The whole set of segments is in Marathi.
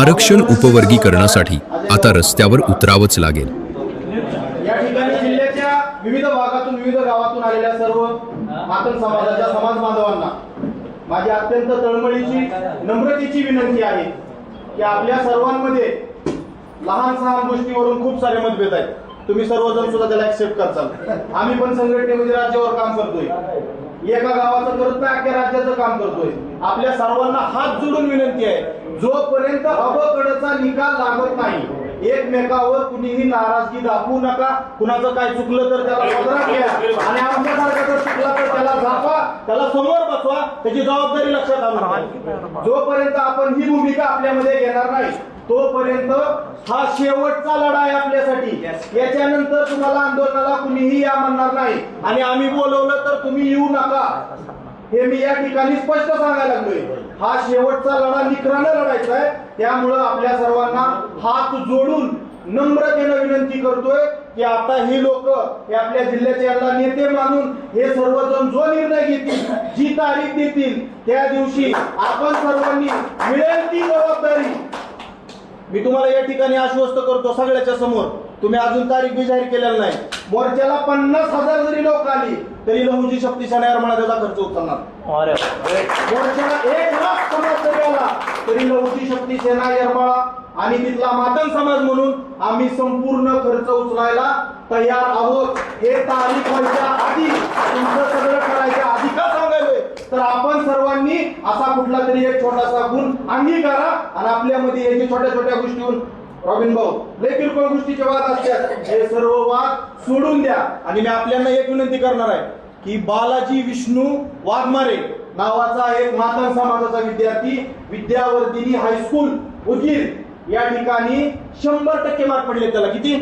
आरक्षण उपवर्गीकरणासाठी आता रस्त्यावर उतरावंच लागेल। या ठिकाणी जिल्ह्याच्या विविध भागातून विविध गावातून आलेल्या सर्व मातंग समाजाच्या समाज बांधवांना माझी अत्यंत तळमळीची नम्रतेची विनंती आहे की आपल्या सर्वांमध्ये लहान सहान गोष्टीवरून खूप सारे मतभेद आहेत। तुम्ही सर्वजण सुद्धा त्याला ऍक्सेप्ट करताल। आम्ही पण संघटनेमध्ये राज्यावर काम करतोय, एका गावाचं करत नाही अख्ख्या राज्याचं काम करतोय। आपल्या सर्वांना हात जोडून विनंती आहे, जोपर्यंत अबकडचा निकाल लागत नाही एकमेकावर कुणीही नाराजगी दाखवू नका। कुणाचं काय चुकलं तर त्याला पदरात घ्या आणि आमच्यासारखं जर चुकला तर त्याला झापा, त्याला समोर बसवा, त्याची जबाबदारी लक्षात आणून जोपर्यंत आपण ही भूमिका आपल्यामध्ये घेणार नाही तोपर्यंत हा शेवटचा लढा आहे आपल्यासाठी। याच्यानंतर तुम्हाला आंदोलनाला कुणीही या म्हणणार नाही आणि आम्ही बोलवलं तर तुम्ही येऊ नका, हे मी या ठिकाणी स्पष्ट सांगायला लागलोय। हा शेवटचा लढा निकरानं लढायचा आहे। त्यामुळं आपल्या सर्वांना हात जोडून नम्रतेनं विनंती करतोय की आता ही लोक हे आपल्या जिल्ह्याचे यांना नेते मानून हे सर्वजण जो निर्णय घेतील, जी तारीख देतील त्या दिवशी आपण सर्वांनी मिळेल ती जबाबदारी मी तुम्हाला या ठिकाणी आश्वस्त करतो सगळ्याच्या समोर। तुम्ही अजून तारीख बी जाहीर केलेला नाही। मोर्चाला 50,000 जरी लोक आली तरी लहुजी शक्ती सेना येरमाळा त्याचा खर्च उचलणार। मोर्चाला 1,00,000 समाज जरी आला तरी लहुजी शक्ती सेना येरमाळा आणि तिथला मातंग समाज म्हणून आम्ही संपूर्ण खर्च उचलायला तयार आहोत। हे तारीख व्हायच्या आधी तुमचं सगळं करायच्या आधी का सांगायलोय तर आपण सर्वांनी असा कुठला तरी एक छोटासा गुण अंगीकारा आणि आपल्यामध्ये याची छोट्या छोट्या गोष्टीहून रॉबिन भाऊ लय किरकोळ गोष्टीचे वाद असतात, हे सर्व वाद सोडून द्या। आणि मी आपल्याला एक विनंती करणार आहे की बालाजी विष्णू वाघमारे नावाचा एक मातंग समाजाचा विद्यार्थी विद्यावर्धिनी हायस्कूल उदगीर या ठिकाणी 100% मार्क पडले त्याला। किती?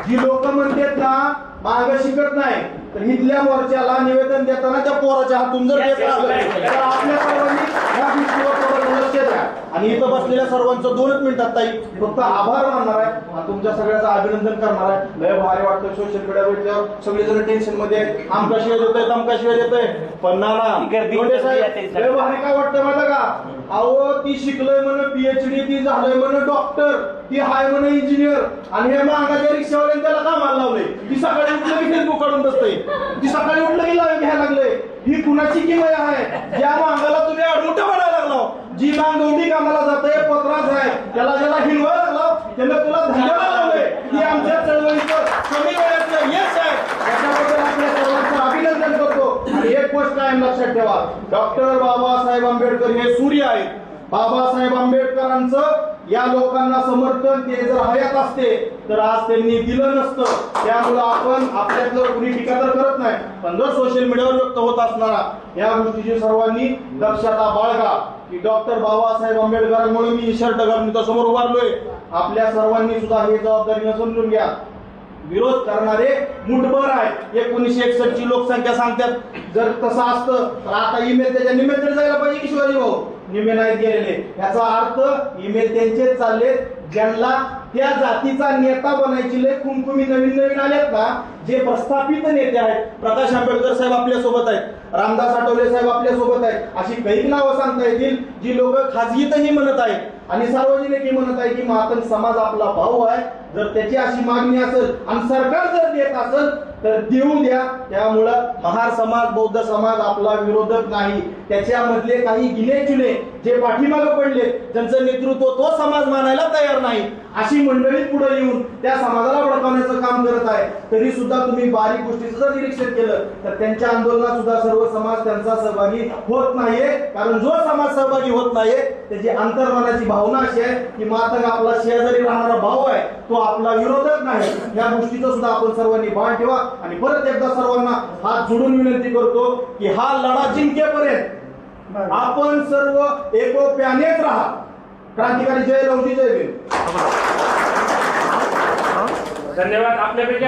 जी लोक म्हणतात ना माग शिकत नाही तर इथल्या मोर्चाला निवेदन देताना त्या पोराच्या हातून जर देत असलं तर आपल्या सर्वांनी या गोष्टीवर थोडं लक्ष द्या। आणि इथं बसलेल्या सर्वांचं 2 मिनिटात ताई फक्त आभार मानणार आहे आणि तुमच्या सगळ्याचं अभिनंदन करणार आहे। लय भारी वाटतं सोशल मीडिया भेटल्यावर सगळेजण टेन्शन मध्ये आमका शिवाय देतोय तमका शिवाय देतोय पण नाना लय भारी काय वाटतं माहिती का? अहो ती शिकलोय म्हणून PhD, ती झालंय म्हणून डॉक्टर, ती हाय म्हणून इंजिनियर आणि हे मागाच्या रिक्षावाल्याने त्याला कामाला लावलंय। ती सकाळी उठलं की फेसबुक काढून बसतंय, ती सकाळी उठलं की लाईव्ह घ्यायला लागले। ही कुणाची किमया आहे? ज्या मागाला तुम्ही अडमुठं म्हणायला लागला, जी माग दोन्ही कामाला जाते पत्राच आहे त्याला ज्याला हिरवा लागला त्याला तुला धन्यवाद लावले। ही आमच्या चळवळीचं कमी वेळाचं यश आहे, त्याच्याबद्दल आपल्या सर्वांचं अभिनंदन करतो। आणि एक गोष्ट कायम लक्षात ठेवा, डॉक्टर बाबासाहेब आंबेडकर हे सूर्य आहेत। बाबासाहेब आंबेडकरांचं या लोकांना समर्थन ते जर हयात असते तर आज त्यांनी दिलं नसतं। त्यामुळे आपण आपल्यातलं कुणी टीका तर करत नाही पण जर सोशल मीडियावर व्यक्त होत असणारा या गोष्टीची सर्वांनी दक्षता बाळगा की डॉक्टर बाबासाहेब आंबेडकरांमुळे मी शर्ट घालून इथं समोर उभारलोय। आपल्या सर्वांनी सुद्धा हे जबाबदारीने समजून घ्या। विरोध करणारे मुठभर आहेत। 1961 ची लोकसंख्या सांगतात, जर तसं असतं तर आता ईमेल त्याच्या निम्मे तरी जायला पाहिजे की शिवाजी भाऊ, निम्मे नाहीत गेलेले। याचा अर्थ ईमेल त्यांचेच चालले ज्यांना त्या जातीचा नेता बनायची लय खुमखुमी नवीन आलेत ना, जे प्रस्थापित नेते आहेत। प्रकाश आंबेडकर साहेब आपल्या सोबत आहेत, रामदास आठवले साहेब आपल्या सोबत आहेत, अशी काही नावं सांगता येतील जी लोक खाजगीतही म्हणत आहेत आणि सार्वजनिकही म्हणत आहे की मातंग समाज आपला भाऊ आहे। जर त्याची अशी मागणी असेल आणि सरकार जर देत असेल तर देऊ द्या। त्यामुळं महार समाज, बौद्ध समाज आपला विरोधक नाही। त्याच्यामधले काही गिलेचुले जे पाठीमागे पडले, ज्यांचं नेतृत्व तो समाज मानायला तयार नाही, अशी मंडळी पुढे येऊन त्या समाजाला भडकवण्याचं काम करत आहे। तरी सुद्धा तुम्ही बारीक गोष्टीचं जर निरीक्षण केलं तर त्यांच्या आंदोलनात सुद्धा सर्व समाज त्यांचा सहभागी होत नाहीये। कारण जो समाज सहभागी होत नाहीये त्याची अंतर्मनाची भावना अशी आहे की मातंग आपला शेजारी राहणारा भाऊ आहे, तो आपला विरोधक नाही। या गोष्टीचं सुद्धा आपण सर्वांनी भान ठेवा। आणि परत एकदा सर्वांना हात जोडून विनंती करतो की हा लढा जिंकेपर्यंत आपण सर्व एकोप्यानेच राहा। क्रांतिकारी जय लहुजी जय भीम। धन्यवाद। आपल्यापैकी